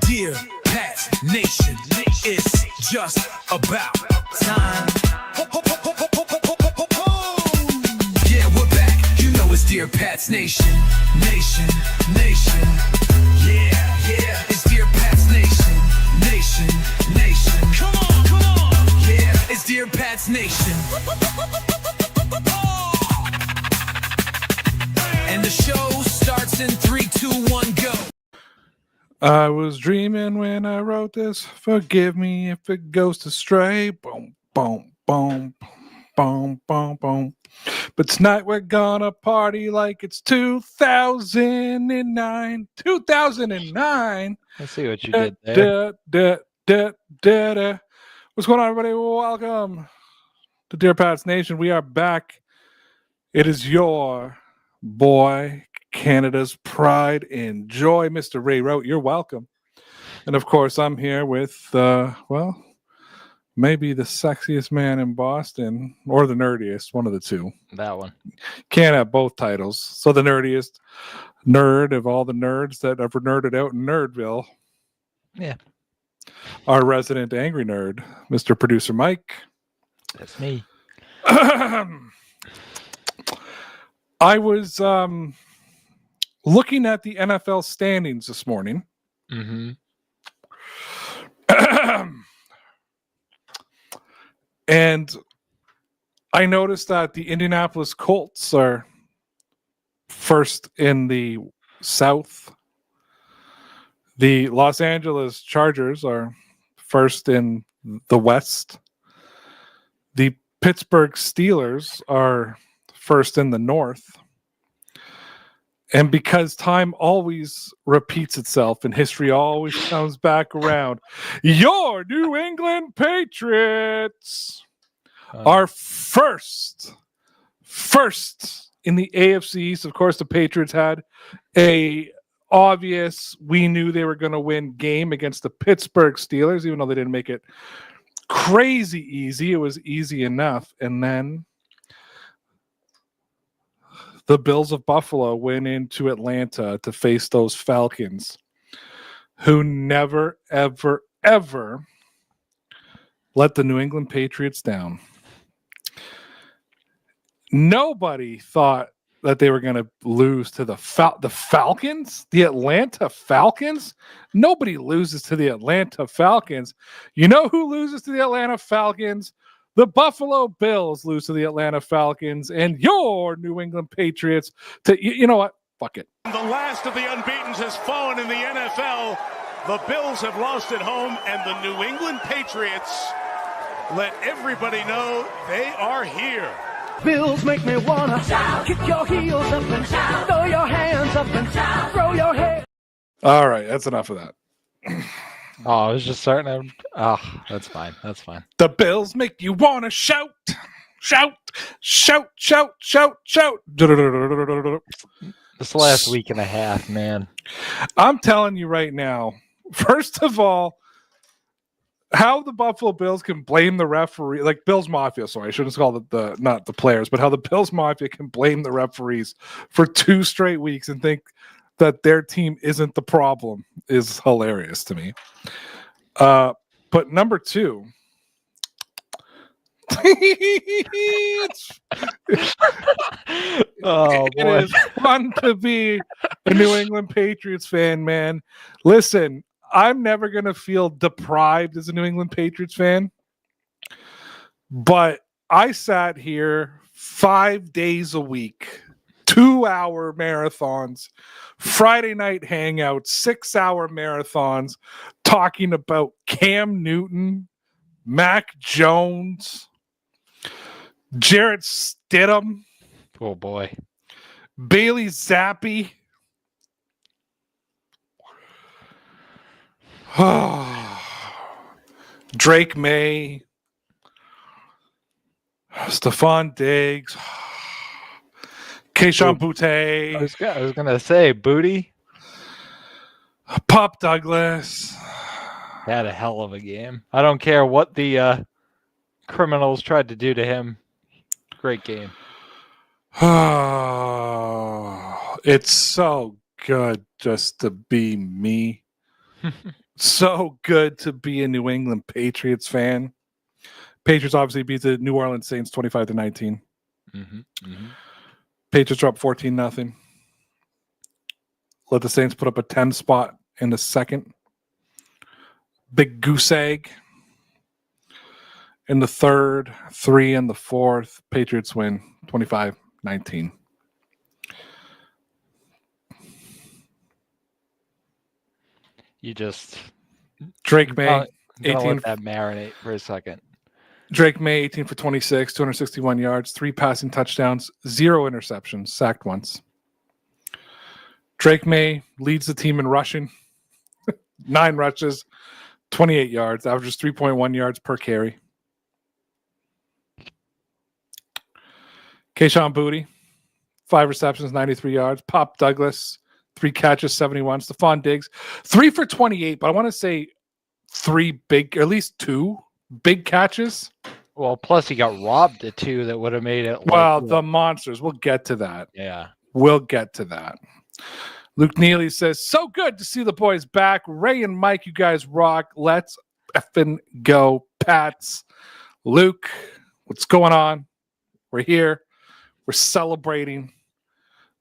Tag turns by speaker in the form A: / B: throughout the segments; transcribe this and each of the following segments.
A: Dear Pats Nation, it's just about time. Yeah, we're back. You know it's Dear Pats Nation. Nation. Yeah. It's Dear Pats Nation. Nation. Come on. Yeah, it's Dear Pats Nation. And the show starts in 3, 2, 1, go.
B: I was dreaming when I wrote this. Forgive me if it goes astray. Boom, boom, boom, boom, boom, boom. But tonight we're gonna party like it's 2009. 2009.
C: Let's see what you did there.
B: What's going on, everybody? Welcome to Dear Pats Nation. We are back. It is your boy, Canada's pride and joy, Mr. Ray Rote. You're welcome. And of course, I'm here with, maybe the sexiest man in Boston or the nerdiest, one of the two.
C: That one.
B: Can't have both titles. So the nerdiest nerd of all the nerds that ever nerded out in Nerdville.
C: Yeah.
B: Our resident angry nerd, Mr. Producer Mike.
C: That's me.
B: I was looking at the NFL standings this morning.
C: Mm-hmm.
B: And I noticed that the Indianapolis Colts are first in the South. The Los Angeles Chargers are first in the West. The Pittsburgh Steelers are first in the North. And because time always repeats itself and history always comes back around, your New England Patriots are first in the AFC East. Of course, the Patriots had a obvious, we knew they were going to win game against the Pittsburgh Steelers, even though they didn't make it crazy easy. It was easy enough. And then the Bills of Buffalo went into Atlanta to face those Falcons, who never, ever, ever let the New England Patriots down. Nobody thought that they were going to lose to the Falcons, the Atlanta Falcons. Nobody loses to the Atlanta Falcons. You know who loses to the Atlanta Falcons? The Buffalo Bills lose to the Atlanta Falcons, and your New England Patriots you know what? Fuck it.
D: The last of the unbeatens has fallen in the NFL. The Bills have lost at home, and the New England Patriots let everybody know they are here.
E: Bills make me wanna shout, kick your heels up and shout, throw your hands up and shout, throw your head.
B: All right, that's enough of that.
C: Oh, I was just starting to... Oh, that's fine.
B: The Bills make you want to shout.
C: This last week and a half, man.
B: I'm telling you right now, first of all, how the Buffalo Bills can blame the referee, like Bills Mafia, sorry, I shouldn't call it not the players, but how the Bills Mafia can blame the referees for 2 straight weeks and think that their team isn't the problem is hilarious to me. But number 2,
C: Oh, boy.
B: It is fun to be a New England Patriots fan, man. Listen, I'm never going to feel deprived as a New England Patriots fan, but I sat here 5 days a week, 2-hour marathons, Friday night hangouts, 6-hour marathons, talking about Cam Newton, Mac Jones, Jarrett Stidham,
C: Oh, boy.
B: Bailey Zappi. Drake May, Stephon Diggs, Keyshawn Boutte,
C: I was going to say, Booty
B: Pop Douglas.
C: had a hell of a game. I don't care what the criminals tried to do to him. Great game.
B: It's so good just to be me. So good to be a New England Patriots fan. Patriots obviously beat the New Orleans Saints 25-19. Patriots are up 14-0. Let the Saints put up a 10 spot in the second. Big goose egg in the third, 3 in the fourth. Patriots win 25-19.
C: You just
B: Drake May,
C: gonna
B: 18.
C: let that marinate for a second.
B: Drake May, 18 for 26, 261 yards, 3 passing touchdowns, 0 interceptions, sacked once. Drake May leads the team in rushing, 9 rushes, 28 yards, averages 3.1 yards per carry. Keyshawn Booty, 5 receptions, 93 yards. Pop Douglas, 3 catches, 71. Stephon Diggs, 3 for 28, but I want to say 3 big, or at least 2 big catches.
C: Well, plus he got robbed at 2 that would have made it.
B: Well, the monsters. We'll get to that.
C: Yeah.
B: We'll get to that. Luke Neely says, so good to see the boys back. Ray and Mike, you guys rock. Let's effing go, Pats. Luke, what's going on? We're here. We're celebrating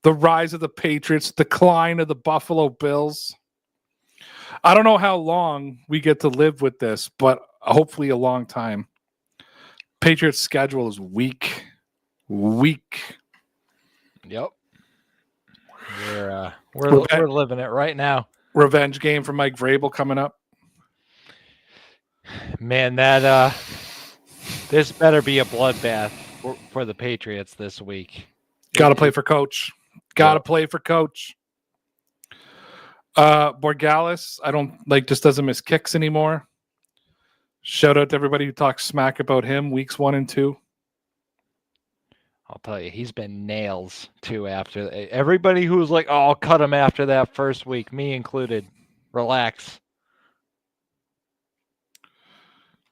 B: the rise of the Patriots, decline of the Buffalo Bills. I don't know how long we get to live with this, but hopefully a long time. Patriots' schedule is weak.
C: Yep. We're living it right now.
B: Revenge game for Mike Vrabel coming up.
C: Man, that this better be a bloodbath for the Patriots this week.
B: Got to play for coach. Got to play for coach. Borgalis, just doesn't miss kicks anymore. Shout out to everybody who talks smack about him weeks 1 and 2.
C: I'll tell you, he's been nails too after everybody who was like, "Oh, I'll cut him after that first week," me included. Relax.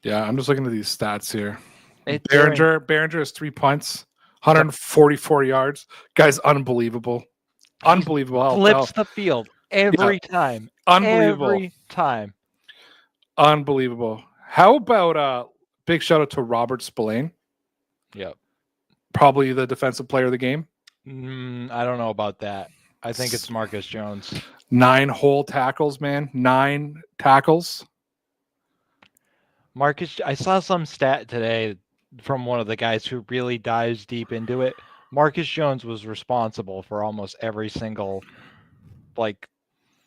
B: Yeah, I'm just looking at these stats here.
C: It's
B: Behringer has 3 punts, 144 yards. Guy's unbelievable. Unbelievable.
C: Flips the field every time.
B: Unbelievable.
C: Every time.
B: Unbelievable. How about big shout out to Robert Spillane?
C: Yep.
B: Probably the defensive player of the game.
C: I don't know about that. I think it's Marcus Jones.
B: 9 whole tackles, man. 9 tackles.
C: Marcus, I saw some stat today from one of the guys who really dives deep into it. Marcus Jones was responsible for almost every single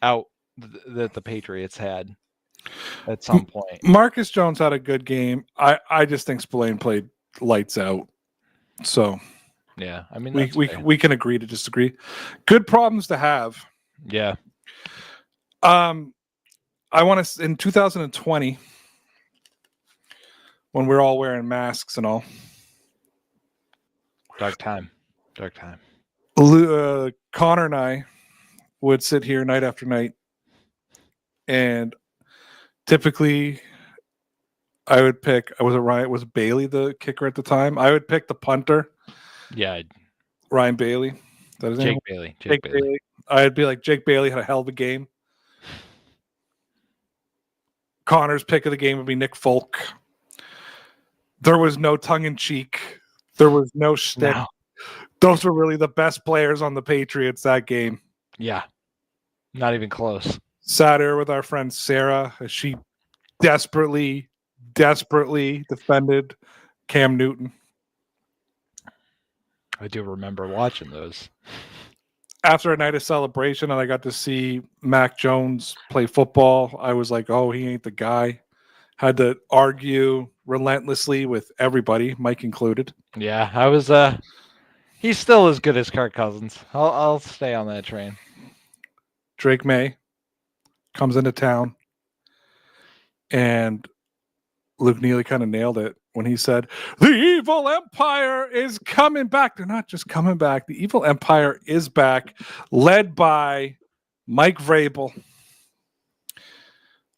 C: out that the Patriots had at some point.
B: Marcus Jones had a good game. I just think Spillane played lights out. So
C: yeah, I mean
B: we can agree to disagree. Good problems to have.
C: Yeah.
B: I want to in 2020 when we're all wearing masks and all.
C: Dark time.
B: Connor and I would sit here night after night, and typically I would pick. Was Bailey the kicker at the time? I would pick the punter.
C: Yeah,
B: Ryan Bailey. That is
C: Jake Bailey.
B: Jake Bailey. I'd be like, Jake Bailey had a hell of a game. Connor's pick of the game would be Nick Folk. There was no tongue in cheek. There was no shtick. No. Those were really the best players on the Patriots that game.
C: Yeah, not even close.
B: Sat here with our friend Sarah as she desperately defended Cam Newton.
C: I do remember watching those.
B: After a night of celebration and I got to see Mac Jones play football, I was like, oh, he ain't the guy. Had to argue relentlessly with everybody, Mike included.
C: Yeah, I was he's still as good as Kirk Cousins. I'll stay on that train.
B: Drake May comes into town, and Luke Neely kind of nailed it when he said, the evil empire is coming back. They're not just coming back. The evil empire is back, led by Mike Vrabel,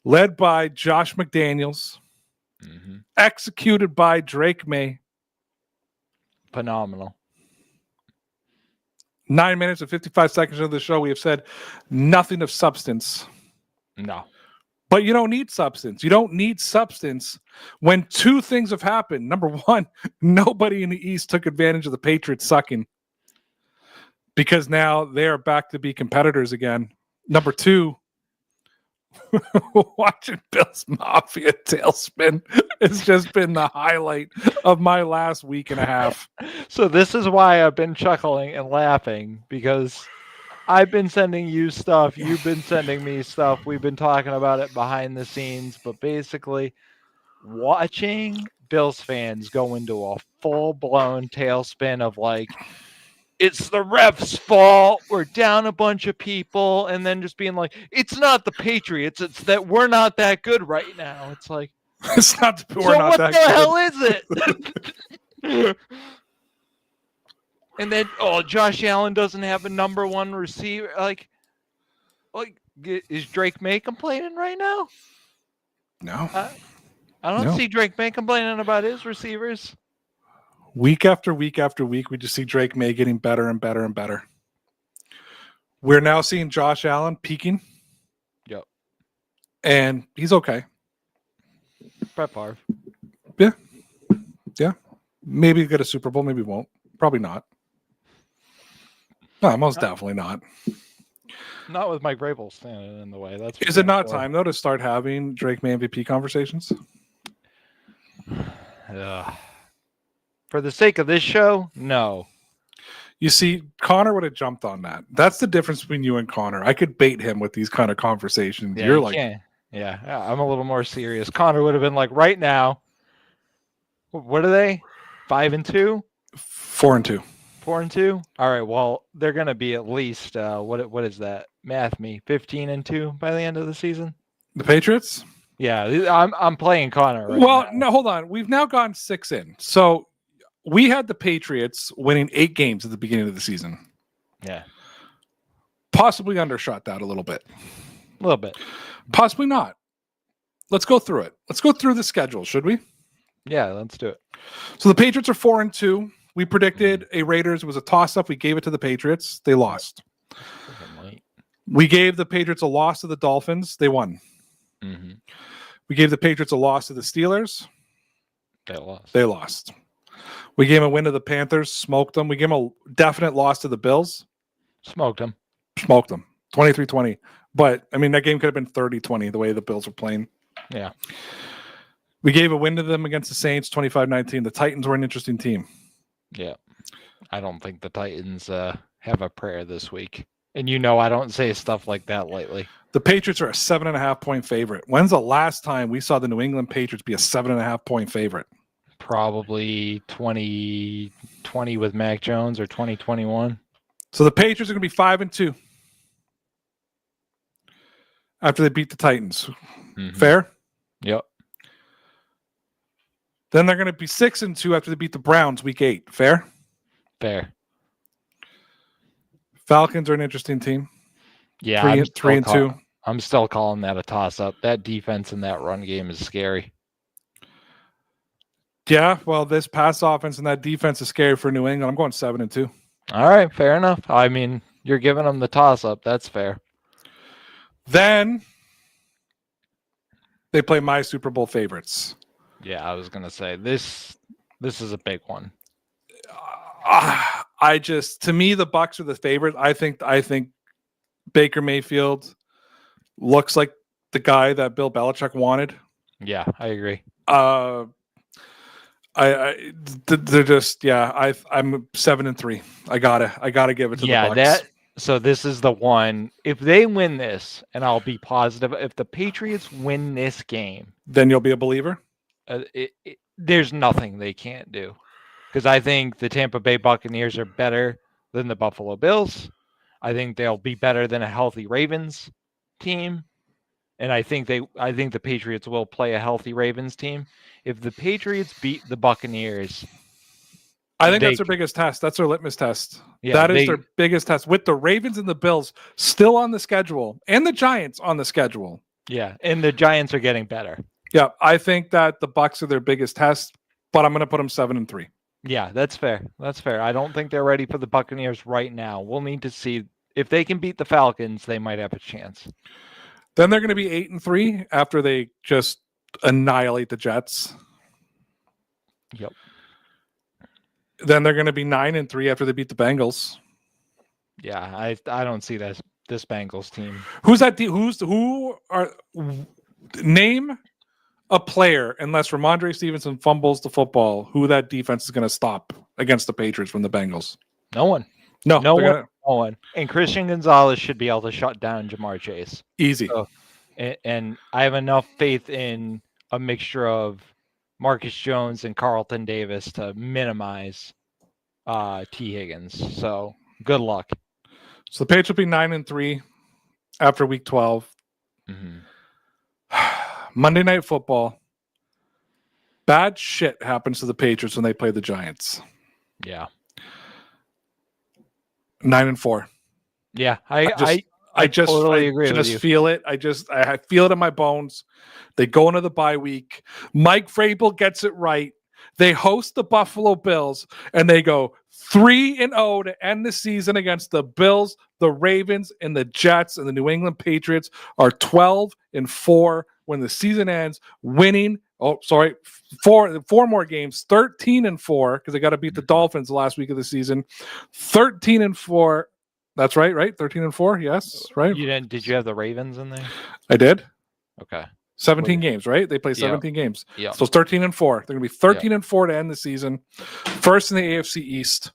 B: led by Josh McDaniels, executed by Drake May.
C: Phenomenal.
B: 9 minutes and 55 seconds of the show, we have said nothing of substance.
C: No.
B: But you don't need substance. You don't need substance when two things have happened. Number one, nobody in the East took advantage of the Patriots sucking because now they are back to be competitors again. Number two, watching Bill's Mafia tailspin has just been the highlight of my last week and a half.
C: So this is why I've been chuckling and laughing, because I've been sending you stuff. You've been sending me stuff. We've been talking about it behind the scenes. But basically, watching Bills fans go into a full-blown tailspin of like, it's the ref's fault, we're down a bunch of people, and then just being like, it's not the Patriots, it's that we're not that good right now. It's like,
B: It's not we're
C: so
B: not
C: what
B: that
C: the
B: good.
C: hell is it? And then, Josh Allen doesn't have a number one receiver. Like, is Drake May complaining right now?
B: No.
C: I don't
B: No.
C: see Drake May complaining about his receivers.
B: Week after week after week, we just see Drake May getting better and better and better. We're now seeing Josh Allen peaking.
C: Yep.
B: And he's okay.
C: Brett Favre.
B: Yeah. Maybe get a Super Bowl, maybe won't. Probably not. No, most definitely not.
C: Not with Mike Vrabel standing in the way. That's
B: Is it not time, though, to start having Drake May MVP conversations?
C: For the sake of this show, no.
B: You see, Connor would have jumped on that. That's the difference between you and Connor. I could bait him with these kind of conversations.
C: Yeah,
B: You're
C: you
B: like,
C: can't. Yeah, I'm a little more serious. Connor would have been like, right now, what are they? 5-2?
B: 4-2.
C: 4-2? All right, well, they're going to be at least, what is that? Math me, 15-2 by the end of the season?
B: The Patriots?
C: Yeah, I'm playing Connor right
B: Well,
C: now.
B: no, hold on. We've now gone 6 in. So we had the Patriots winning 8 games at the beginning of the season.
C: Yeah,
B: Possibly undershot that a little bit.
C: a little bit.
B: Possibly not. Let's go through it. Let's go through the schedule, should we?
C: Yeah, let's do it.
B: So the Patriots are 4-2. We predicted a Raiders was a toss-up. We gave it to the Patriots. They lost. We gave the Patriots a loss to the Dolphins. They won.
C: Mm-hmm.
B: We gave the Patriots a loss to the Steelers.
C: They lost.
B: They lost. We gave them a win to the Panthers. Smoked them. We gave them a definite loss to the Bills.
C: Smoked them.
B: Smoked them. 23-20. But, I mean, that game could have been 30-20 the way the Bills were playing.
C: Yeah.
B: We gave a win to them against the Saints, 25-19. The Titans were an interesting team.
C: Yeah. I don't think the Titans have a prayer this week. And you know I don't say stuff like that lightly.
B: The Patriots are a 7.5-point favorite. When's the last time we saw the New England Patriots be a 7.5-point favorite?
C: Probably 2020 with Mac Jones or 2021.
B: So the Patriots are going to be 5-2 after they beat the Titans.
C: Mm-hmm.
B: Fair?
C: Yep.
B: Then they're going to be 6-2 after they beat the Browns week 8. Fair?
C: Fair.
B: Falcons are an interesting team.
C: Yeah.
B: 3-2.
C: I'm still calling that a toss-up. That defense in that run game is scary.
B: Yeah, well, this pass offense and that defense is scary for New England. I'm going 7-2.
C: All right, fair enough. I mean, you're giving them the toss-up. That's fair.
B: Then they play my Super Bowl favorites.
C: Yeah, I was gonna say this is a big one.
B: To me, the Bucs are the favorite. I think Baker Mayfield looks like the guy that Bill Belichick wanted.
C: Yeah, I agree.
B: They're just I'm 7-3. I gotta give it to the Bucs.
C: So this is the one. If they win this, and I'll be positive, if the Patriots win this game,
B: Then you'll be a believer.
C: there's nothing they can't do. Because I think the Tampa Bay Buccaneers are better than the Buffalo Bills. I think they'll be better than a healthy Ravens team. And I think the Patriots will play a healthy Ravens team. If the Patriots beat the Buccaneers,
B: I think that's their biggest test. That's their litmus test.
C: Yeah,
B: that is their biggest test. With the Ravens and the Bills still on the schedule and the Giants on the schedule.
C: Yeah, and the Giants are getting better.
B: Yeah, I think that the Bucs are their biggest test, but I'm going to put them 7-3.
C: Yeah, that's fair. That's fair. I don't think they're ready for the Buccaneers right now. We'll need to see if they can beat the Falcons. They might have a chance.
B: Then they're going to be 8-3 after they just annihilate the Jets.
C: Yep.
B: Then they're going to be 9-3 after they beat the Bengals.
C: Yeah, I don't see this Bengals team.
B: Who's that? Name a player, unless Ramondre Stevenson fumbles the football, who that defense is going to stop against the Patriots from the Bengals?
C: No one.
B: No
C: No
B: they're
C: one. No one. And Christian Gonzalez should be able to shut down Jamar Chase.
B: Easy.
C: So, and I have enough faith in a mixture of Marcus Jones and Carlton Davis to minimize T. Higgins. So good luck.
B: So the Patriots will be 9-3 after Week 12.
C: Mm-hmm.
B: Monday Night Football. Bad shit happens to the Patriots when they play the Giants.
C: Yeah.
B: 9-4.
C: Yeah. I totally agree with you.
B: Feel it. I feel it in my bones. They go into the bye week. Mike Vrabel gets it right. They host the Buffalo Bills, and they go 3-0 to end the season against the Bills, the Ravens, and the Jets. And the New England Patriots are 12-4 when the season ends, winning. Oh, sorry, four more games, 13-4, because they got to beat the Dolphins the last week of the season. 13-4. That's right? 13-4. Yes, right.
C: Did you have the Ravens in there?
B: I did.
C: Okay.
B: 17 games, right? They play 17 games.
C: Yeah.
B: So it's 13-4. They're going to be 13-4 to end the season. First in the AFC East.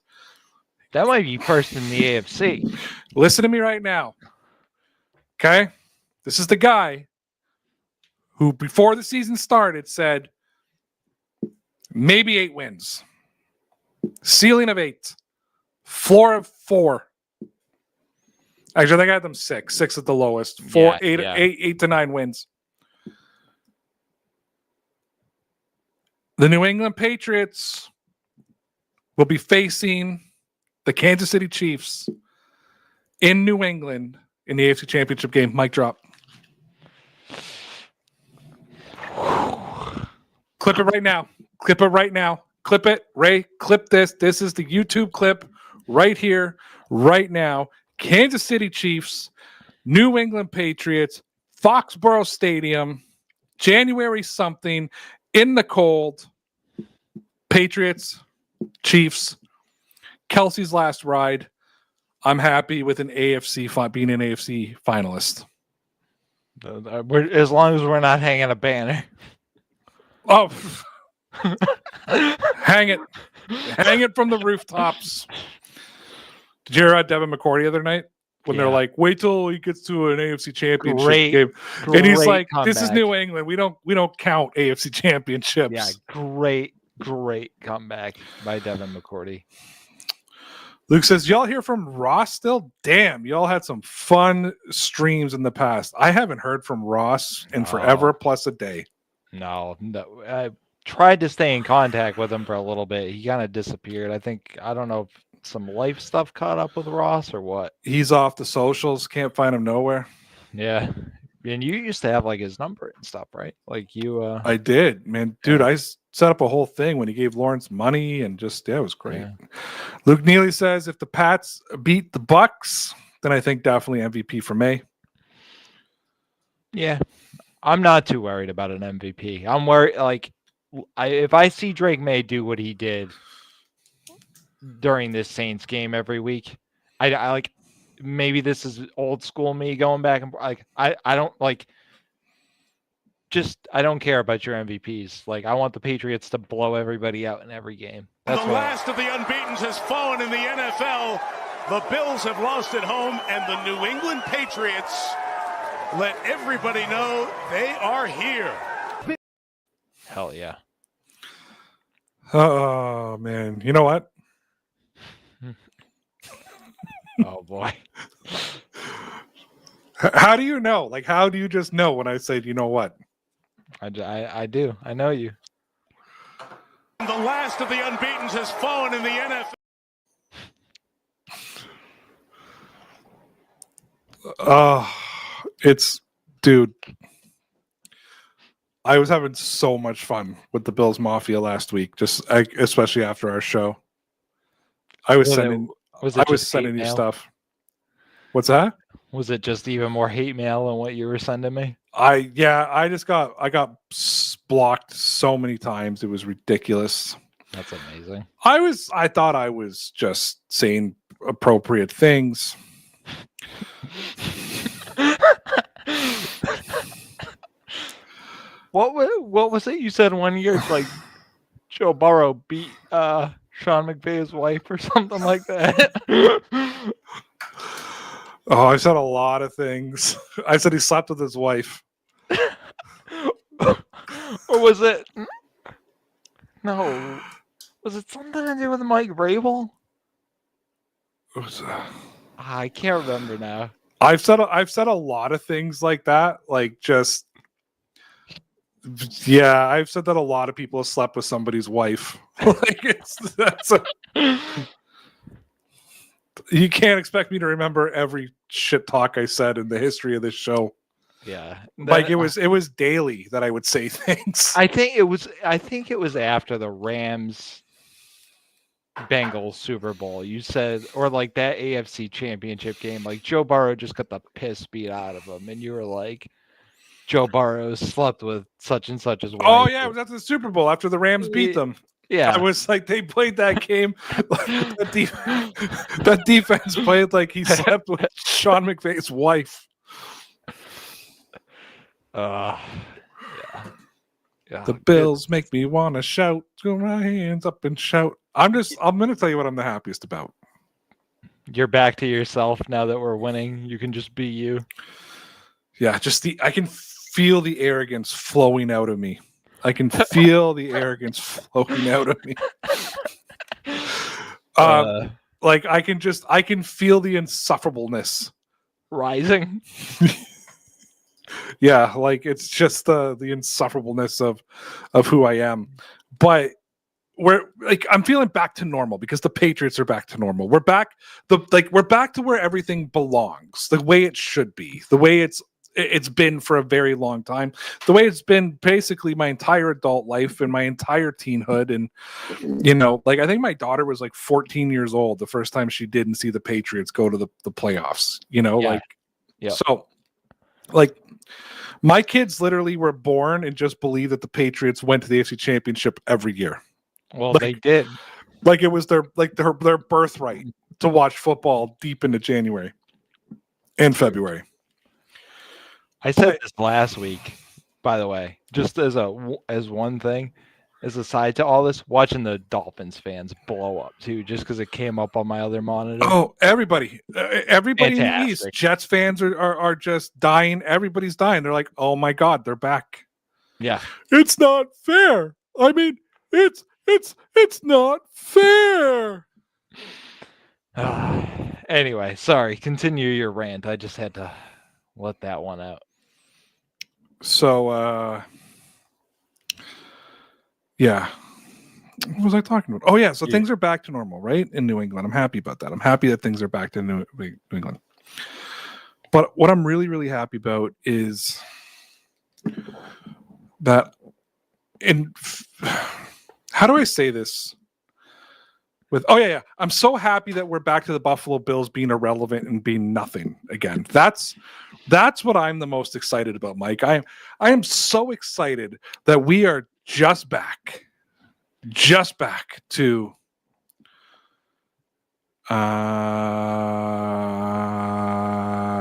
C: That might be first in the AFC.
B: Listen to me right now. Okay? This is the guy who, before the season started, said maybe 8 wins. Ceiling of 8. Floor of 4. Actually, I think I had them 6. 6 at the lowest. 8 to 9 wins. The New England Patriots will be facing the Kansas City Chiefs in New England in the AFC Championship game. Mic drop. Clip it right now. Clip it right now. Clip it. Ray, clip this. This is the YouTube clip right here, right now. Kansas City Chiefs, New England Patriots, Foxborough Stadium, January something, in the cold. Patriots, Chiefs, Kelsey's last ride. I'm happy with being an AFC finalist.
C: As long as we're not hanging a banner.
B: Oh, hang it from the rooftops. Did you hear Devin McCourty the other night when they're like, "Wait till he gets to an AFC Championship game," and he's like, "This is New England. We don't count AFC championships."
C: Yeah, great comeback by Devin McCourty.
B: Luke says, y'all hear from Ross still? Damn, y'all had some fun streams in the past. I haven't heard from Ross in forever plus a day.
C: No. I tried to stay in contact with him for a little bit. He kind of disappeared. I don't know if some life stuff caught up with Ross or what.
B: He's off the socials. Can't find him nowhere.
C: Yeah. And you used to have like his number and stuff, right? Like you.
B: I did, man. Dude, I set up a whole thing when he gave Lawrence money and just, it was great. Yeah. Luke Neely says, if the Pats beat the Bucks, then I think definitely MVP for May.
C: Yeah. I'm not too worried about an MVP. I'm worried, like, if I see Drake May do what he did during this Saints game every week, I like, maybe this is old school me going back and like, I don't like, I don't care about your MVPs. Like, I want the Patriots to blow everybody out in every game.
D: That's the last of the unbeatens has fallen in the NFL. The Bills have lost at home, and the New England Patriots let everybody know they are here.
C: Hell yeah.
B: Oh, man. You know what?
C: Oh, boy.
B: How do you know? Like, how do you just know when I say, you know what?
C: I do. I know you.
D: The last of the unbeatens has fallen in the NFL.
B: Dude, I was having so much fun with the Bills Mafia last week, especially after our show. I was sending you stuff. What's that?
C: Was it just even more hate mail than what you were sending me?
B: I got blocked so many times. It was ridiculous.
C: That's amazing.
B: I thought I was just saying appropriate things.
C: What was it you said one year? Like Joe Burrow beat Sean McVay's wife or something like that.
B: Oh, I said a lot of things. I said he slept with his wife.
C: Or was it? No. Was it something to do with Mike Vrabel?
B: It was,
C: I can't remember now.
B: I've said a lot of things like that. Like just yeah, I've said that a lot of people have slept with somebody's wife. You can't expect me to remember every shit talk I said in the history of this show.
C: Yeah,
B: Like it was daily that I would say things.
C: I think it was after the Rams Bengals Super Bowl. You said, or like that AFC Championship game, like Joe Burrow just got the piss beat out of him, and you were like, Joe Burrow slept with such and such as wife.
B: Oh yeah, it was after the Super Bowl after the Rams beat them.
C: Yeah,
B: I was like, they played that game. Like, that defense played like he slept with Sean McVay's wife.
C: yeah.
B: The Bills make me want to shout, throw my hands up and shout. I'm going to tell you what I'm the happiest about.
C: You're back to yourself now that we're winning. You can just be you.
B: Yeah, I can feel the arrogance flowing out of me. I can feel the arrogance flowing out of me. Like I can feel the insufferableness
C: rising.
B: Yeah, like it's just the insufferableness of who I am. But I'm feeling back to normal because the Patriots are back to normal. We're back to where everything belongs, the way it should be, the way it's been for a very long time, the way it's been basically my entire adult life and my entire teenhood. And I think my daughter was like 14 years old the first time she didn't see the Patriots go to the playoffs. So like my kids literally were born and just believe that the Patriots went to the AFC Championship every year.
C: Well, they did.
B: Like it was their birthright to watch football deep into January and February.
C: I said this last week, by the way, just as one thing, as a side to all this, watching the Dolphins fans blow up too, just because it came up on my other monitor.
B: Oh, everybody in the East, Jets fans are just dying. Everybody's dying. They're like, oh my God, they're back.
C: Yeah,
B: it's not fair. I mean, it's not fair.
C: Anyway, sorry. Continue your rant. I just had to let that one out.
B: So, yeah. What was I talking about? Oh, yeah. So things are back to normal, right? In New England. I'm happy about that. I'm happy that things are back to New England. But what I'm really, really happy about is that how do I say this? I'm so happy that we're back to the Buffalo Bills being irrelevant and being nothing again. That's what I'm the most excited about, Mike. I am so excited that we are just back to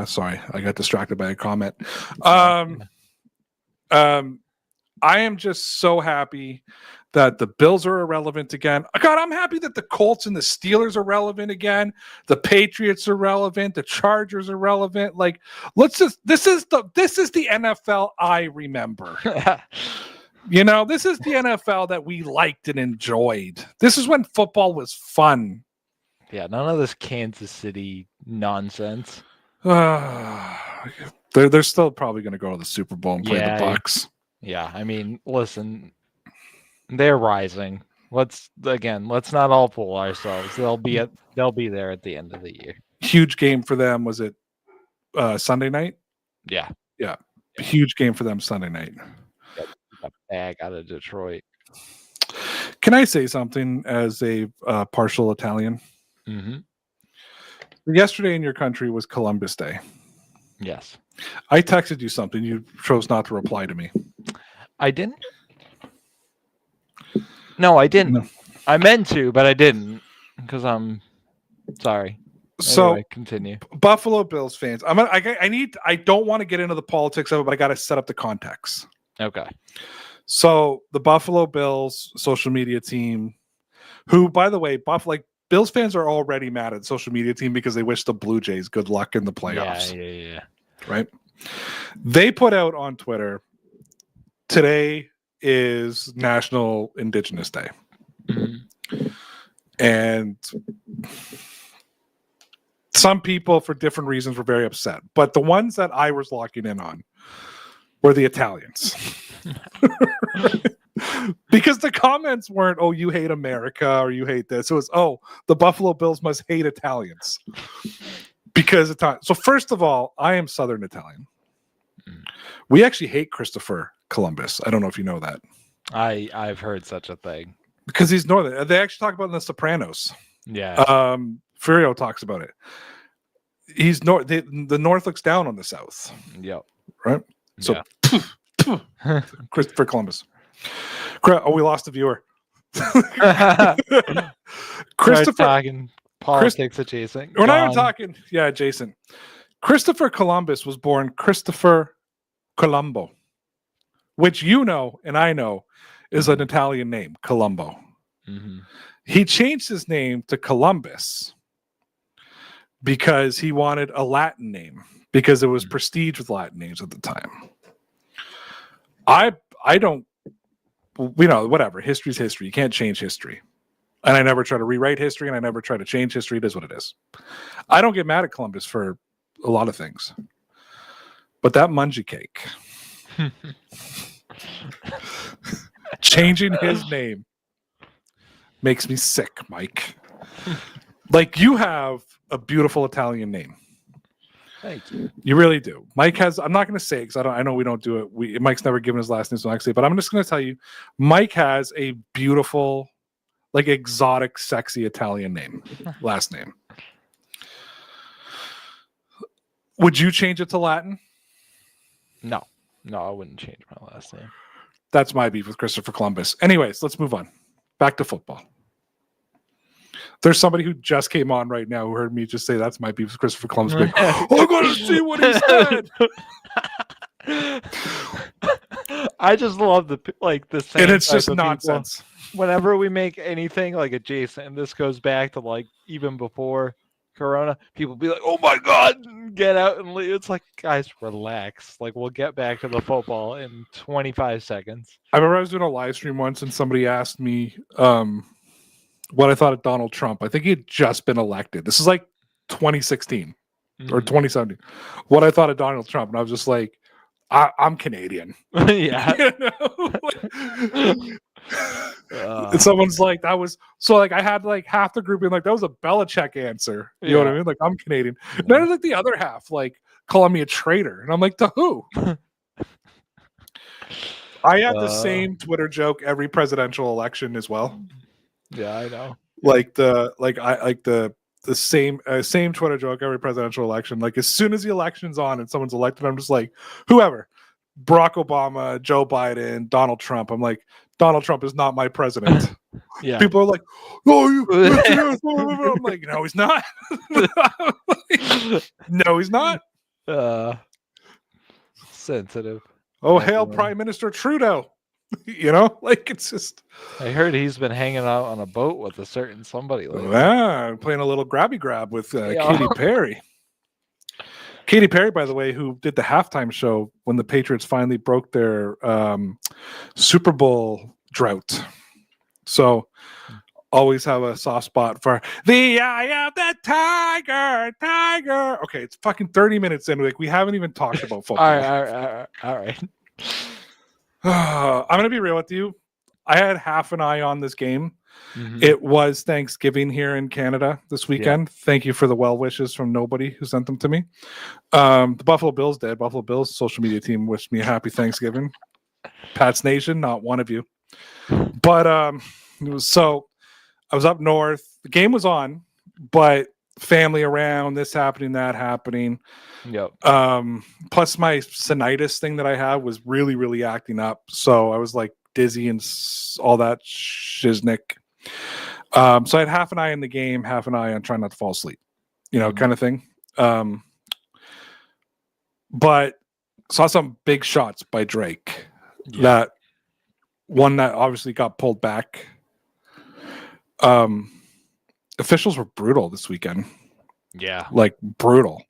B: sorry, I got distracted by a comment. I am just so happy that the Bills are irrelevant again. God, I'm happy that the Colts and the Steelers are relevant again. The Patriots are relevant. The Chargers are relevant. Like, this is the NFL I remember. This is the NFL that we liked and enjoyed. This is when football was fun.
C: Yeah, none of this Kansas City nonsense.
B: They're still probably going to go to the Super Bowl and play the Bucs.
C: Yeah, I mean, listen, they're rising. Let's not all fool ourselves. They'll be there at the end of the year.
B: Huge game for them. Was it Sunday night?
C: Yeah.
B: Huge game for them Sunday night.
C: A bag out of Detroit.
B: Can I say something as a partial Italian?
C: Mm-hmm.
B: Yesterday in your country was Columbus Day.
C: Yes.
B: I texted you something. You chose not to reply to me.
C: I didn't? No, I didn't.
B: No.
C: I meant to, but I didn't because I'm sorry.
B: So
C: Anyway, continue.
B: Buffalo Bills fans, I don't want to get into the politics of it, but I got to set up the context.
C: Okay.
B: So the Buffalo Bills social media team, who, by the way, Bills fans are already mad at the social media team because they wish the Blue Jays good luck in the playoffs.
C: Yeah.
B: Right? They put out on Twitter, today is National Indigenous Day.
C: Mm-hmm.
B: And some people, for different reasons, were very upset. But the ones that I was locking in on were the Italians. Because the comments weren't, oh, you hate America or you hate this. It was, oh, the Buffalo Bills must hate Italians. Because Italian. So first of all, I am Southern Italian. We actually hate Christopher Columbus. I don't know if you know that.
C: I've heard such a thing.
B: Because he's Northern. They actually talk about it in The Sopranos.
C: Yeah.
B: Furio talks about it. He's North. The North looks down on the South.
C: Yep.
B: Right? So,
C: yeah.
B: Christopher Columbus. Oh, we lost a viewer.
C: Christopher talking politics adjacent.
B: We're not even talking. Yeah, adjacent. Christopher Columbus was born Christopher Colombo, which you know and I know is an Italian name, Colombo.
C: Mm-hmm.
B: He changed his name to Columbus because he wanted a Latin name, because it was prestige with Latin names at the time. I don't, whatever. History's history. You can't change history. And I never try to rewrite history, and I never try to change history. It is what it is. I don't get mad at Columbus for a lot of things. But that mungie cake, changing his name, makes me sick, Mike. Like, you have a beautiful Italian name.
C: Thank you.
B: You really do. Mike has, I'm not going to say it because I know we don't do it. Mike's never given his last name, so I'm not going to say it, but I'm just going to tell you, Mike has a beautiful, like, exotic, sexy Italian name, last name. Would you change it to Latin?
C: No, I wouldn't change my last name.
B: That's my beef with Christopher Columbus. Anyways, let's move on. Back to football. There's somebody who just came on right now who heard me just say that's my beef with Christopher Columbus. Like, I'm going to see what he said.
C: I just love the same.
B: And it's just nonsense.
C: Whenever we make anything like adjacent, and this goes back to like even before Corona, people be like, "Oh my God, get out and leave." It's like, guys, relax. Like, we'll get back to the football in 25 seconds.
B: I remember I was doing a live stream once, and somebody asked me what I thought of Donald Trump. I think he had just been elected. This is like 2016 or 2017. What I thought of Donald Trump, and I was just like, I'm Canadian.
C: Yeah.
B: And someone's like, that was so, like, I had like half the group being like, that was a Belichick answer. You know what I mean? Like, I'm Canadian. And then like the other half, like, calling me a traitor. And I'm like, to who? I had the same Twitter joke every presidential election as well.
C: Yeah, I know.
B: The same Twitter joke every presidential election. Like, as soon as the election's on and someone's elected, I'm just like, whoever, Barack Obama, Joe Biden, Donald Trump. I'm like, Donald Trump is not my president.
C: Yeah.
B: People are like, oh, I'm like, no, he's not. No, he's not.
C: Sensitive.
B: Oh, hail Prime Minister Trudeau. You know, like, it's just.
C: I heard he's been hanging out on a boat with a certain somebody.
B: Yeah, playing a little grabby grab with Katy Perry. Katy Perry, by the way, who did the halftime show when the Patriots finally broke their Super Bowl drought. So, always have a soft spot for the eye of the tiger. Okay, it's fucking 30 minutes in. Like, we haven't even talked about football.
C: All right.
B: I'm going to be real with you. I had half an eye on this game.
C: Mm-hmm.
B: It was Thanksgiving here in Canada this weekend. Yeah. Thank you for the well wishes from nobody who sent them to me. The Buffalo Bills did. Buffalo Bills social media team wished me a happy Thanksgiving. Pats Nation, not one of you. But it was so. I was up north. The game was on, but family around, this happening, that happening.
C: Yep.
B: Plus my sinitis thing that I had was really, really acting up. So I was like dizzy and all that shiznick. So I had half an eye in the game, half an eye on trying not to fall asleep, kind of thing. But saw some big shots by Drake.
C: Yeah.
B: That one that obviously got pulled back. Officials were brutal this weekend.
C: Yeah.
B: Like brutal.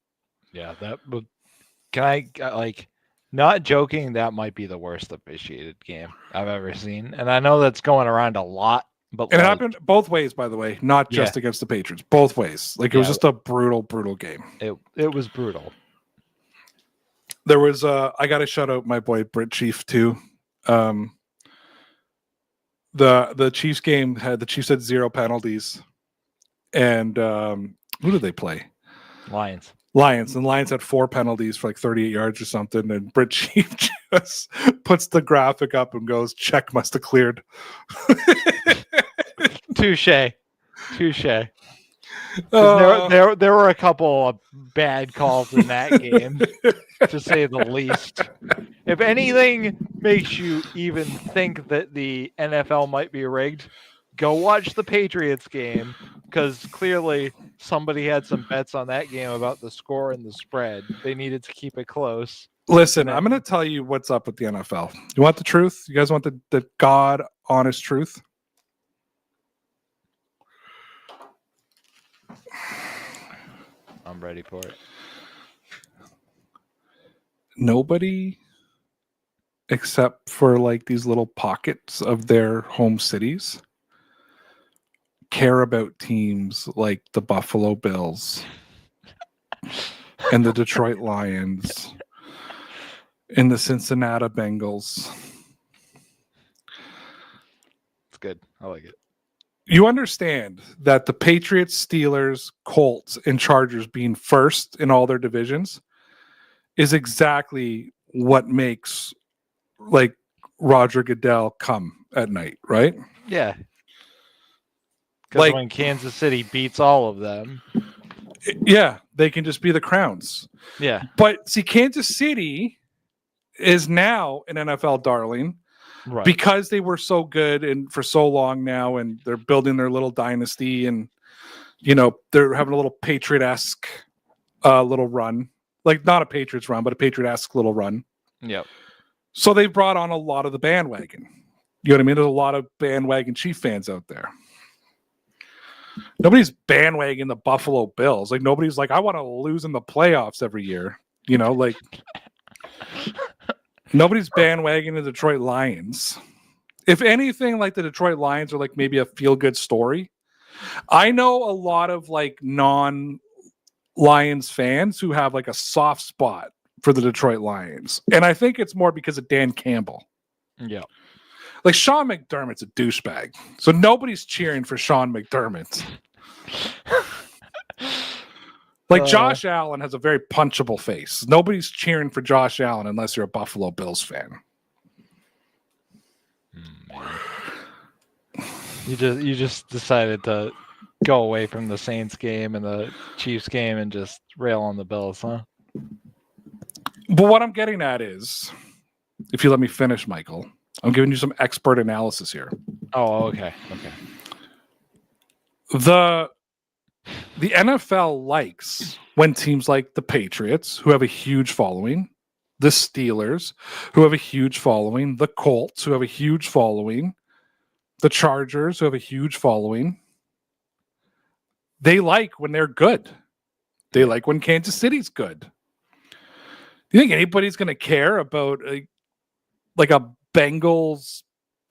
C: Yeah. Can I not joking? That might be the worst officiated game I've ever seen, and I know that's going around a lot. But
B: and it happened both ways, by the way, not just against the Patriots. Both ways. Like it was just a brutal, brutal game.
C: It was brutal.
B: There was I got to shout out my boy Britt Chief too. The Chiefs game the Chiefs had 0 penalties, and who did they play?
C: Lions.
B: And Lions had 4 penalties for like 38 yards or something, and Britt Chief just puts the graphic up and goes, "Check must have cleared."
C: Touche. There were a couple of bad calls in that game, to say the least. If anything makes you even think that the NFL might be rigged, go watch the Patriots game, because clearly somebody had some bets on that game about the score and the spread. They needed to keep it close.
B: Listen, I'm going to tell you what's up with the NFL. You want the truth? You guys want the God honest truth?
C: I'm ready for it.
B: Nobody, except for like these little pockets of their home cities, care about teams like the Buffalo Bills and the Detroit Lions and the Cincinnati Bengals.
C: It's good. I like it.
B: You understand that the Patriots, Steelers, Colts, and Chargers being first in all their divisions is exactly what makes like Roger Goodell come at night, right?
C: Yeah. Because when Kansas City beats all of them.
B: Yeah, they can just be the crowns.
C: Yeah.
B: But see, Kansas City is now an NFL darling.
C: Right.
B: Because they were so good and for so long now, and they're building their little dynasty, and they're having a little Patriot-esque little run, like not a Patriots run, but a Patriot-esque little run.
C: Yep.
B: So they brought on a lot of the bandwagon. You know what I mean? There's a lot of bandwagon Chief fans out there. Nobody's bandwagoning the Buffalo Bills. Like nobody's like, I want to lose in the playoffs every year. Nobody's bandwagoning the Detroit Lions. If anything, like the Detroit Lions are like maybe a feel-good story. I know a lot of like non-Lions fans who have like a soft spot for the Detroit Lions. And I think it's more because of Dan Campbell.
C: Yeah.
B: Like Sean McDermott's a douchebag. So nobody's cheering for Sean McDermott. Like Josh Allen has a very punchable face. Nobody's cheering for Josh Allen unless you're a Buffalo Bills fan.
C: You just decided to go away from the Saints game and the Chiefs game and just rail on the Bills, huh?
B: But what I'm getting at is, if you let me finish, Michael, I'm giving you some expert analysis here.
C: Oh, okay. Okay.
B: The NFL likes when teams like the Patriots, who have a huge following, the Steelers, who have a huge following, the Colts, who have a huge following, the Chargers, who have a huge following. They like when they're good. They like when Kansas City's good. Do you think anybody's going to care about like a Bengals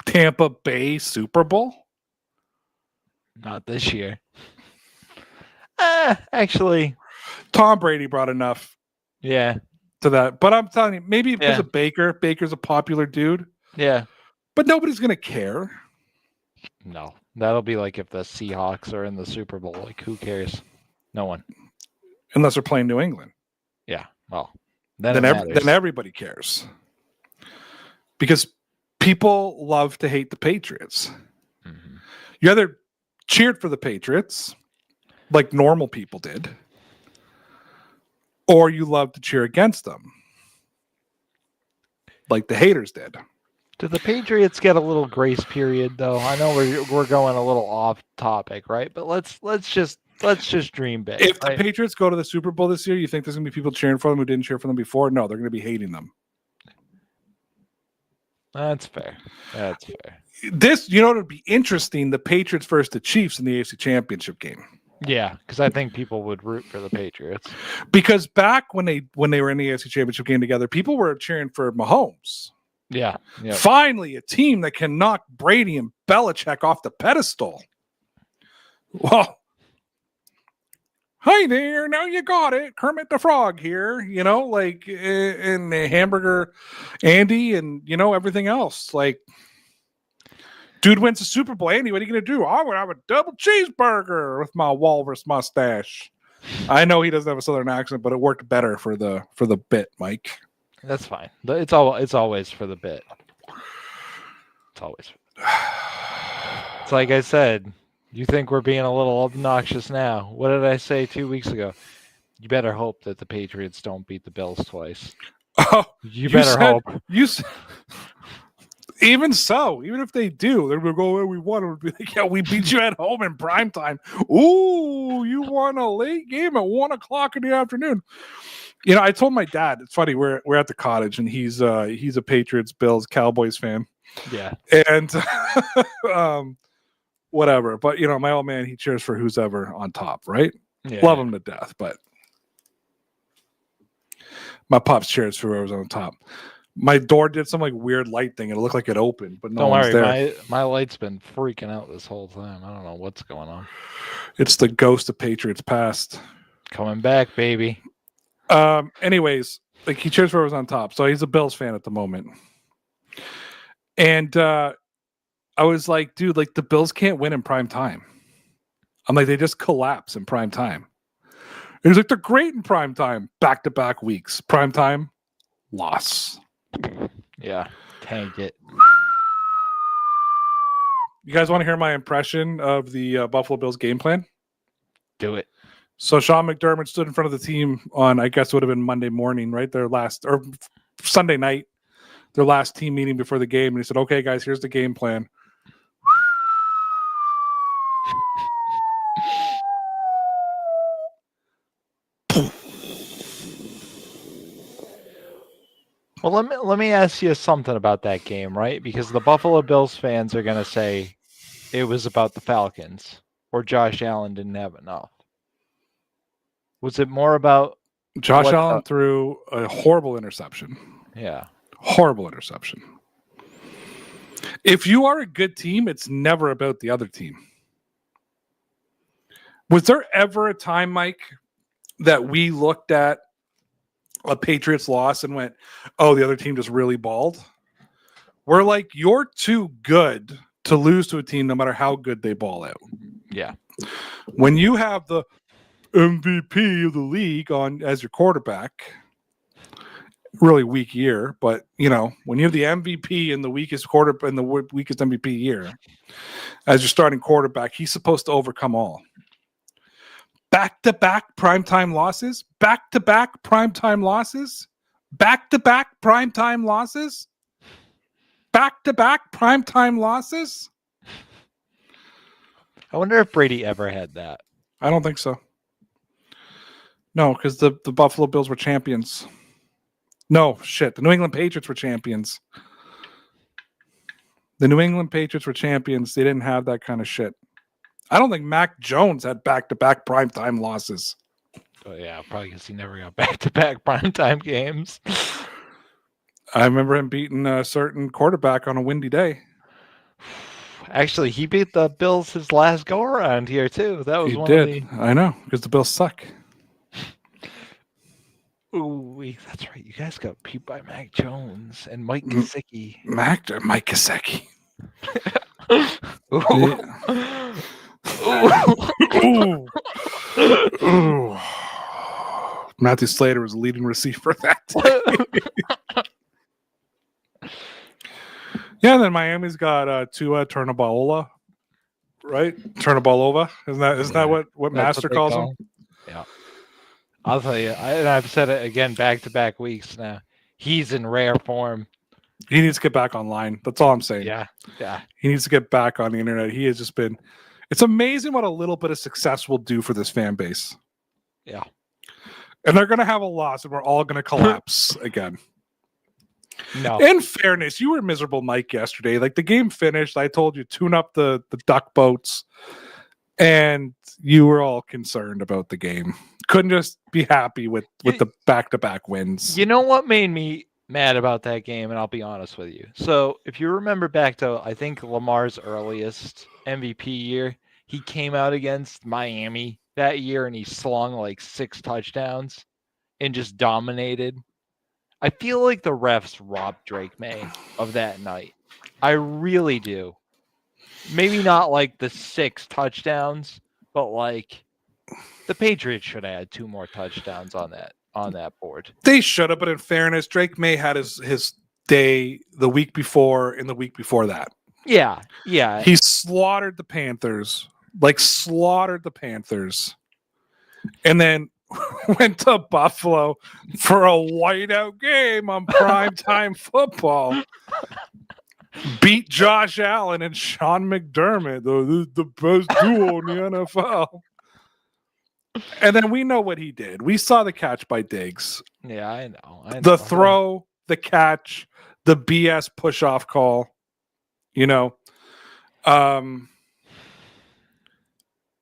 B: Tampa Bay Super Bowl?
C: Not this year. Actually,
B: Tom Brady brought enough
C: to
B: that. But I'm telling you, maybe because of Baker. Baker's a popular dude.
C: Yeah.
B: But nobody's going to care.
C: No. That'll be like if the Seahawks are in the Super Bowl. Like, who cares? No one.
B: Unless they're playing New England.
C: Yeah. Well, then
B: everybody cares. Because people love to hate the Patriots.
C: Mm-hmm.
B: You either cheered for the Patriots like normal people did, or you love to cheer against them like the haters did.
C: Do the Patriots get a little grace period though? I know we're going a little off topic, right? But let's just dream big.
B: If
C: right?
B: the Patriots go to the Super Bowl this year, you think there's going to be people cheering for them who didn't cheer for them before? No, they're going to be hating them.
C: That's fair. That's fair.
B: This, you know, it would be interesting, the Patriots versus the Chiefs in the AFC Championship game.
C: Yeah, because I think people would root for the Patriots.
B: Because back when they were in the AFC Championship game together, people were cheering for Mahomes.
C: Yeah.
B: Finally, a team that can knock Brady and Belichick off the pedestal. Well, hi there, now you got it. Kermit the Frog here, you know, like in the Hamburger Andy and, you know, everything else. Like, dude wins the Super Bowl. Andy, what are you going to do? I would have a double cheeseburger with my walrus mustache. I know he doesn't have a Southern accent, but it worked better for the bit, Mike.
C: That's fine. It's always for the bit. It's always. It's like I said. You think we're being a little obnoxious now? What did I say 2 weeks ago? You better hope that the Patriots don't beat the Bills twice.
B: Oh,
C: you better hope.
B: Even so, even if they do, they're going to go, oh, we won. It would be like, yeah, we beat you at home in prime time. Ooh, you won a late game at 1 o'clock in the afternoon. You know, I told my dad, it's funny, we're at the cottage and he's a Patriots, Bills, Cowboys fan.
C: Yeah.
B: And whatever. But, you know, my old man, he cheers for who's ever on top, right?
C: Yeah.
B: Love him to death, but my pops cheers for whoever's on top. My door did some like weird light thing and it looked like it opened, but no
C: Don't
B: one's
C: worry,
B: there.
C: my light's been freaking out this whole time. I don't know what's going on.
B: It's the ghost of Patriots past.
C: Coming back, baby.
B: Anyways, like he cheers for whoever's on top. So he's a Bills fan at the moment. And I was like, dude, like the Bills can't win in prime time. I'm like, they just collapse in prime time. He was like, they're great in prime time. Back-to-back weeks. Prime time, loss.
C: Yeah, tank it.
B: You guys want to hear my impression of the Buffalo Bills game plan?
C: Do it.
B: So Sean McDermott stood in front of the team on, I guess it would have been Monday morning, right? Or Sunday night, their last team meeting before the game. And he said, okay, guys, here's the game plan.
C: Well, let me ask you something about that game, right? Because the Buffalo Bills fans are going to say it was about the Falcons or Josh Allen didn't have enough. Was it more about
B: Josh Allen threw a horrible interception.
C: Yeah.
B: Horrible interception. If you are a good team, it's never about the other team. Was there ever a time, Mike, that we looked at a Patriots loss and went, oh, the other team just really balled? We're like, you're too good to lose to a team no matter how good they ball out.
C: Yeah.
B: When you have the MVP of the league on as your quarterback, really weak year, but you know, when you have the MVP in the weakest weakest MVP year as your starting quarterback, he's supposed to overcome all. Back-to-back primetime losses, back-to-back primetime losses, back-to-back primetime losses, back-to-back primetime losses.
C: I wonder if Brady ever had that.
B: I don't think so. No, because the Buffalo Bills were champions. No, shit. The New England Patriots were champions. The New England Patriots were champions. They didn't have that kind of shit. I don't think Mac Jones had back-to-back primetime losses.
C: Oh, yeah, probably because he never got back-to-back primetime games.
B: I remember him beating a certain quarterback on a windy day.
C: Actually, he beat the Bills his last go-around here, too. That was
B: I know, because the Bills suck.
C: Ooh, that's right. You guys got beat by Mac Jones and Mike Gesicki.
B: Mike Gesicki. Ooh. Ooh. Matthew Slater was the leading receiver that day. Yeah, and then Miami's got Tua Tagovailoa, right? Turn a ball over. Isn't that what
C: That's
B: Master
C: what they
B: calls
C: call
B: him?
C: him. Yeah. I'll tell you, and I've said it again back-to-back weeks now. He's in rare form.
B: He needs to get back online. That's all I'm saying.
C: Yeah.
B: He needs to get back on the internet. He has just been. It's amazing what a little bit of success will do for this fan base.
C: Yeah.
B: And they're going to have a loss, and we're all going to collapse again.
C: No.
B: In fairness, you were miserable, Mike, yesterday. Like the game finished, I told you tune up the duck boats, and you were all concerned about the game. Couldn't just be happy with the back-to-back wins.
C: You know what made me mad about that game, and I'll be honest with you. So if you remember back to, I think, Lamar's earliest MVP year, he came out against Miami that year and he slung like 6 touchdowns and just dominated. I feel like the refs robbed Drake May of that night. I really do. Maybe not like the 6 touchdowns, but like the Patriots should have had 2 more touchdowns on that board.
B: They should have, but in fairness, Drake May had his day the week before and the week before that.
C: Yeah.
B: He slaughtered the Panthers, and then went to Buffalo for a whiteout game on primetime football. Beat Josh Allen and Sean McDermott, the best duo in the NFL. And then we know what he did. We saw the catch by Diggs.
C: Yeah, I know.
B: The throw, the catch, the BS push-off call.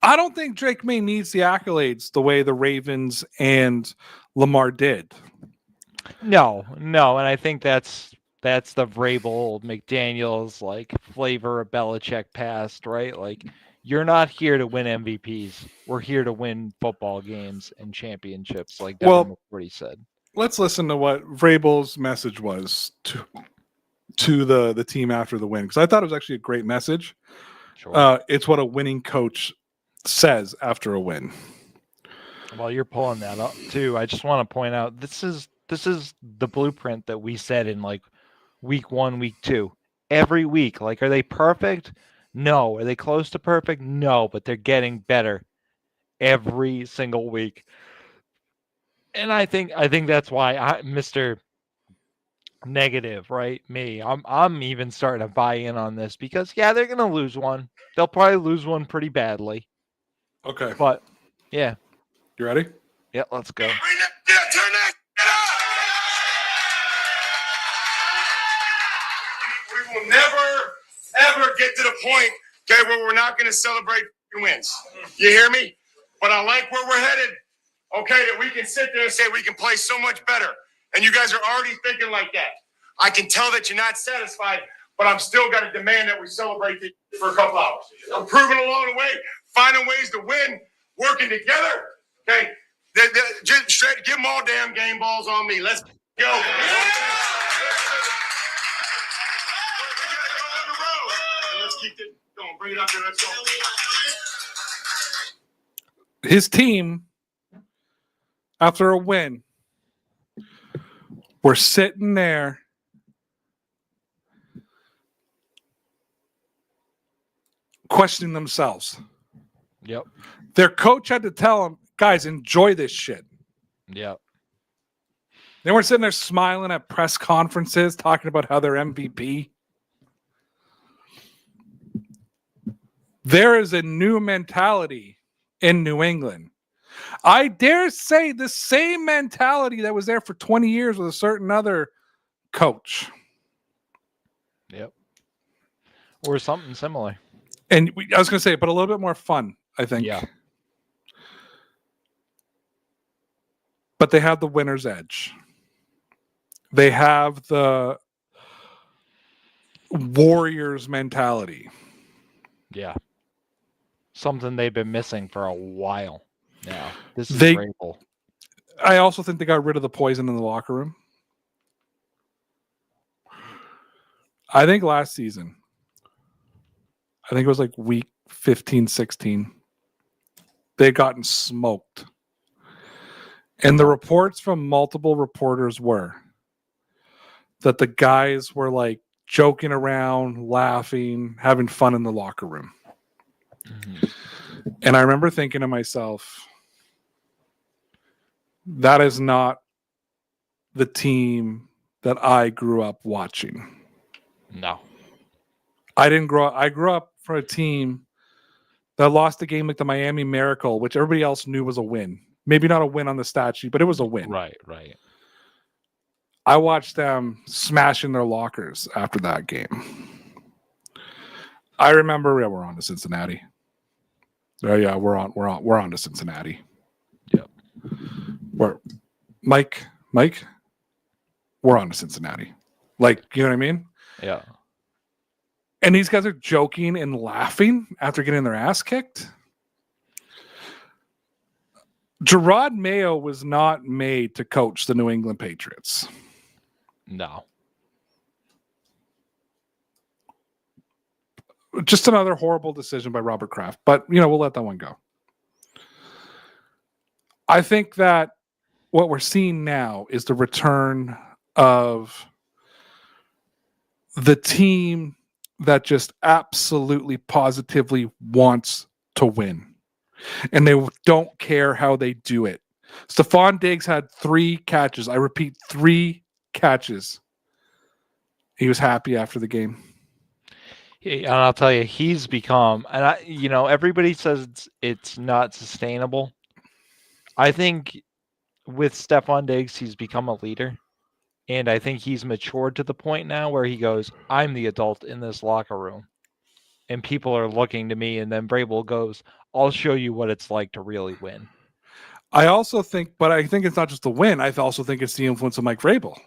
B: I don't think Drake May needs the accolades the way the Ravens and Lamar did.
C: No, and I think that's the Vrabel McDaniels like flavor of Belichick past, right? Like you're not here to win MVPs. We're here to win football games and championships, like Devin McCourty said.
B: Let's listen to what Vrabel's message was to the team after the win, because I thought it was actually a great message.
C: Sure.
B: It's what a winning coach says after a win.
C: While you're pulling that up too, I just want to point out this is the blueprint that we said in like week 1, week 2. Every week, like, are they perfect? No. Are they close to perfect? No, but they're getting better every single week. And I think that's why Mr. Negative, right? Me. I'm even starting to buy in on this because they're going to lose one. They'll probably lose one pretty badly.
B: Okay.
C: But yeah.
B: You ready?
C: Yeah, let's go.
D: Turn that up! We will never, ever get to the point, where we're not going to celebrate wins. You hear me? But I like where we're headed. That we can sit there and say we can play so much better. And you guys are already thinking like that. I can tell that you're not satisfied, but I'm still going to demand that we celebrate for a couple hours. I'm proving along the way, finding ways to win, working together. Okay? Just straight, give them all damn game balls on me. Let's go. We gotta go on the road. And let's keep it going. Bring it up here. Let's go.
B: His team, after a win, were sitting there questioning themselves.
C: Yep.
B: Their coach had to tell them, guys, enjoy this shit.
C: Yep.
B: They weren't sitting there smiling at press conferences talking about how they're MVP. There is a new mentality in New England. I dare say the same mentality that was there for 20 years with a certain other coach.
C: Yep. Or something similar.
B: And I was going to say, but a little bit more fun, I think.
C: Yeah.
B: But they have the winner's edge. They have the Warriors mentality.
C: Yeah. Something they've been missing for a while now. This is Vrabel.
B: I also think they got rid of the poison in the locker room. I think last season, I think it was like week 15, 16, they'd gotten smoked. And the reports from multiple reporters were that the guys were like joking around, laughing, having fun in the locker room. And I remember thinking to myself, that is not the team that I grew up watching.
C: No.
B: I didn't grow up. I grew up for a team that lost a game like the Miami Miracle, which everybody else knew was a win. Maybe not a win on the stat sheet, but it was a win.
C: Right.
B: I watched them smashing their lockers after that game. I remember we're on to Cincinnati. Oh yeah, we're on to Cincinnati.
C: Yep.
B: Mike, we're on to Cincinnati. Like, you know what I mean?
C: Yeah.
B: And these guys are joking and laughing after getting their ass kicked. Gerard Mayo was not made to coach the New England Patriots.
C: No.
B: Just another horrible decision by Robert Kraft. But, you know, we'll let that one go. I think that what we're seeing now is the return of the team that just absolutely positively wants to win. And they don't care how they do it. Stephon Diggs had 3 catches. I repeat, 3 catches. He was happy after the game.
C: And I'll tell you, he's become, and everybody says it's not sustainable. I think with Stephon Diggs, he's become a leader. And I think he's matured to the point now where he goes, I'm the adult in this locker room. And people are looking to me. And then Vrabel goes, I'll show you what it's like to really win.
B: I also think, but I think it's not just the win. I also think it's the influence of Mike Vrabel.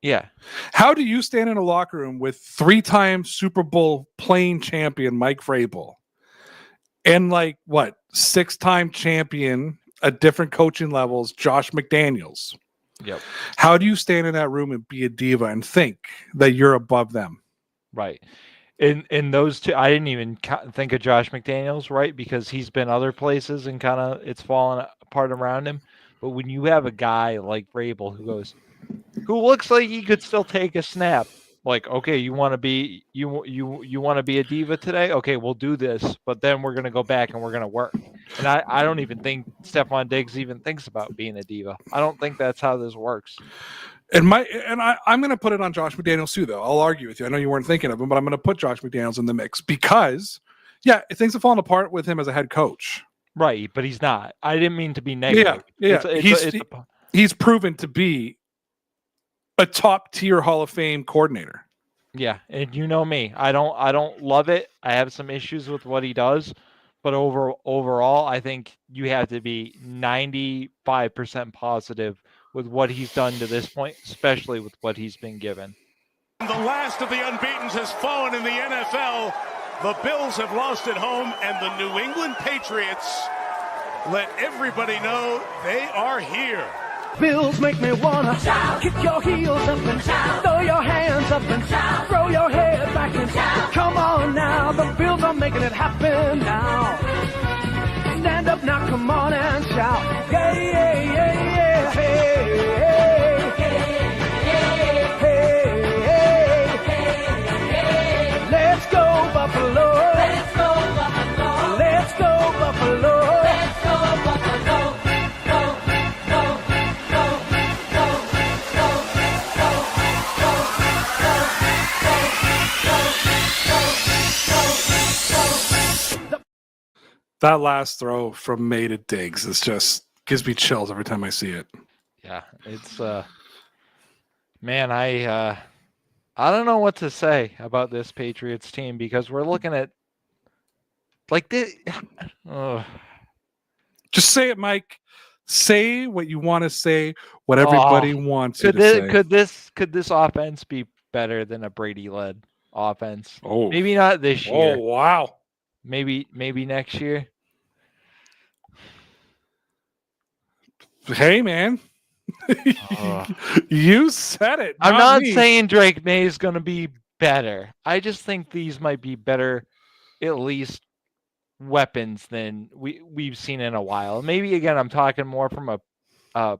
C: Yeah.
B: How do you stand in a locker room with 3-time Super Bowl playing champion Mike Vrabel and 6-time champion at different coaching levels Josh McDaniels?
C: Yep.
B: How do you stand in that room and be a diva and think that you're above them?
C: Right. In those two, I didn't even think of Josh McDaniels, right? Because he's been other places and kind of it's fallen apart around him. But when you have a guy like Vrabel who looks like he could still take a snap, like, okay, you want to be you want to be a diva today? Okay, we'll do this, but then we're gonna go back and we're gonna work. And I don't even think Stephon Diggs even thinks about being a diva. I don't think that's how this works.
B: And I'm going to put it on Josh McDaniels too, though. I'll argue with you. I know you weren't thinking of him, but I'm going to put Josh McDaniels in the mix because, yeah, things have fallen apart with him as a head coach.
C: Right, but he's not. I didn't mean to be negative.
B: Yeah. He's proven to be a top-tier Hall of Fame coordinator.
C: Yeah, and you know me. I don't love it. I have some issues with what he does, but overall, I think you have to be 95% positive with what he's done to this point, especially with what he's been given.
F: The last of the unbeatens has fallen in the NFL. The Bills have lost at home, and the New England Patriots let everybody know they are here.
E: Bills make me wanna shout, kick your heels up and shout, throw your hands up and shout, throw your head back and shout. Come on now, the Bills are making it happen now. Stand up now, come on and shout. Yeah, yeah, yeah, yeah. Hey, hey, hey. Let's go Buffalo. Let's go Buffalo. Let's go Buffalo. Let's go Buffalo.
B: That last throw from May to Diggs is just gives me chills every time I see it.
C: Yeah, it's man, I don't know what to say about this Patriots team because we're looking at like this.
B: Just say it, Mike. Say what you want to say. What everybody wants you to say.
C: Could this offense be better than a Brady-led offense?
B: Oh,
C: maybe not this year.
B: Oh, wow.
C: Maybe next year.
B: Hey, man. You said it.
C: I'm not
B: me.
C: saying Drake May is going to be better. I just think these might be better, at least weapons than we've seen in a while. Maybe again, I'm talking more from a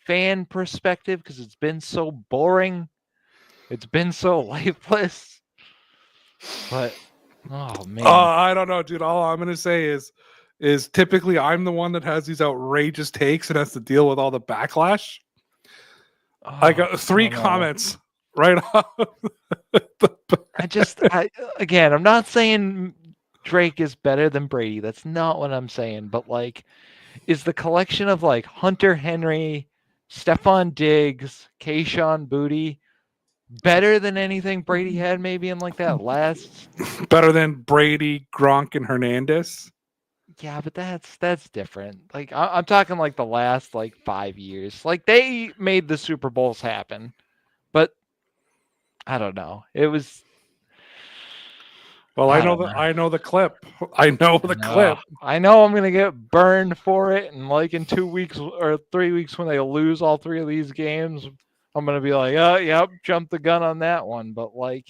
C: fan perspective because it's been so boring. It's been so lifeless. But Oh man.
B: I don't know, dude. All I'm gonna say is typically I'm the one that has these outrageous takes and has to deal with all the backlash. I got 3 comments right off.
C: Again, I'm not saying Drake is better than Brady. That's not what I'm saying. But like, is the collection of like Hunter Henry, Stephon Diggs, Kayshon Boutte better than anything Brady had maybe in like that last?
B: Better than Brady, Gronk, and Hernandez?
C: Yeah, but that's different. Like I'm talking like the last like 5 years. Like they made the Super Bowls happen, but I don't know. It was.
B: Well, I know the clip. I know the clip.
C: I know I'm gonna get burned for it, and like in 2 weeks or 3 weeks when they lose all 3 of these games, I'm gonna be like, oh, yep, jump the gun on that one. But like,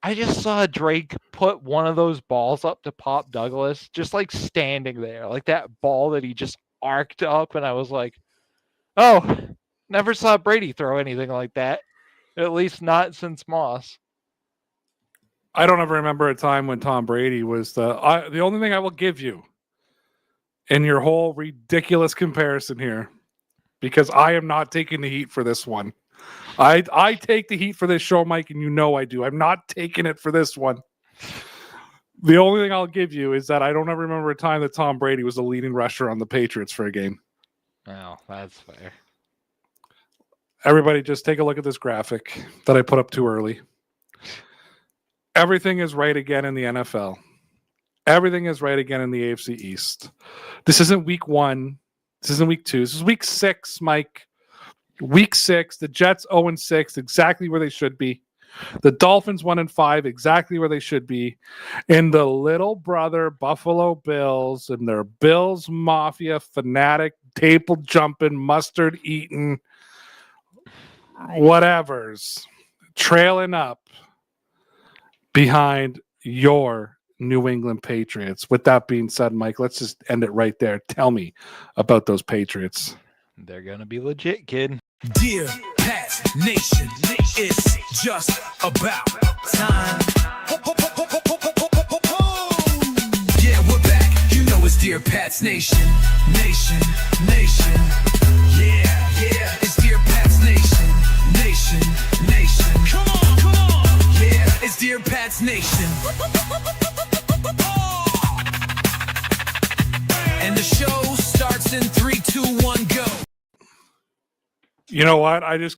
C: I just saw Drake put one of those balls up to Pop Douglas, just like standing there, like that ball that he just arced up, and I was like, oh, never saw Brady throw anything like that. At least not since Moss.
B: I don't ever remember a time when Tom Brady was the only thing I will give you in your whole ridiculous comparison here, because I am not taking the heat for this one. I take the heat for this show, Mike, and you know I do. I'm not taking it for this one. The only thing I'll give you is that I don't ever remember a time that Tom Brady was the leading rusher on the Patriots for a game.
C: Oh, that's fair.
B: Everybody just take a look at this graphic that I put up too early. Everything is right again in the NFL. Everything is right again in the AFC East. This isn't week 1. This isn't week 2. This is week 6, Mike. Week 6. The Jets 0-6, exactly where they should be. The Dolphins 1-5, exactly where they should be. And the little brother Buffalo Bills and their Bills Mafia fanatic, table jumping, mustard eating, whatevers, trailing up behind your New England Patriots. With that being said, Mike, let's just end it right there. Tell me about those Patriots.
C: They're going to be legit, kid.
A: Dear Pats Nation, it's just about time. Yeah, we're back. You know it's Dear Pats Nation. Nation. Yeah. It's Dear Pats Nation. Nation. Come on. Yeah, it's Dear Pats Nation. And the show starts in 3, 2, 1, go.
B: You know what? I just